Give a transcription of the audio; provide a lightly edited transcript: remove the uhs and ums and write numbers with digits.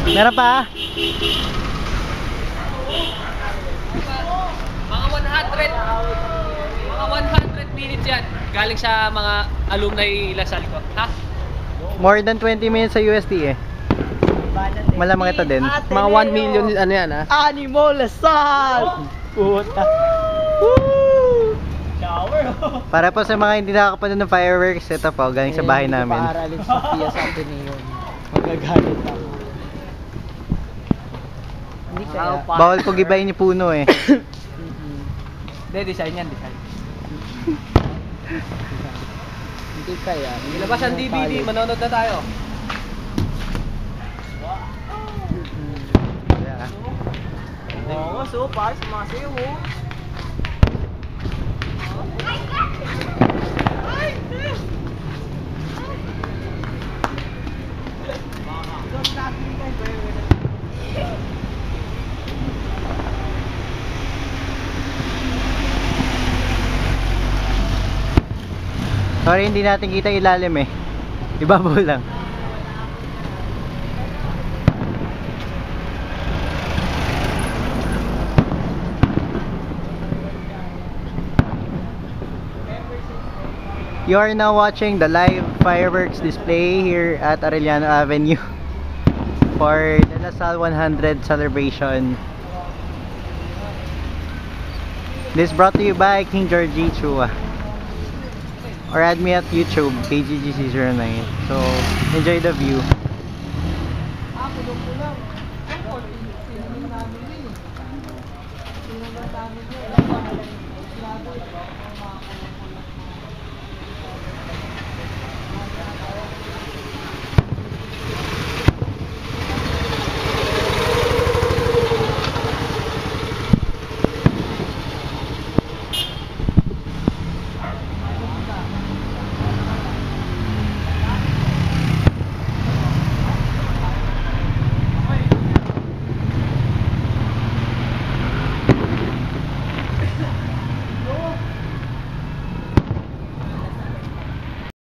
Meron pa? Mga 100 minutes yan. Galing sa mga alumni Lasal ko. Ha? More than 20 minutes sa USD eh. Malamang ito din. Mga 1 million ano yan ha? Animo Lasal! Puta. Woo! Shower. Para po sa mga hindi nakakapanood ng fireworks, ito po, galing sa bahay namin. Paaralin sa Pia sa Ateneo. Magagalit ako. Hindi kaya. Bawal po gibayin yung puno eh. Hindi, design yan, design. Hindi kaya. Ilabas ang DVD, manonood na tayo. Yeah. Oo, so par sa mga sayo mo. Sorry, hindi natin kita ilalim eh. Ibabaw lang. You are now watching the live fireworks display here at Arellano Avenue for the Lasal 100 celebration. This brought to you by King Georgie Chua. Or add me at YouTube, KGGC09. So, enjoy the view.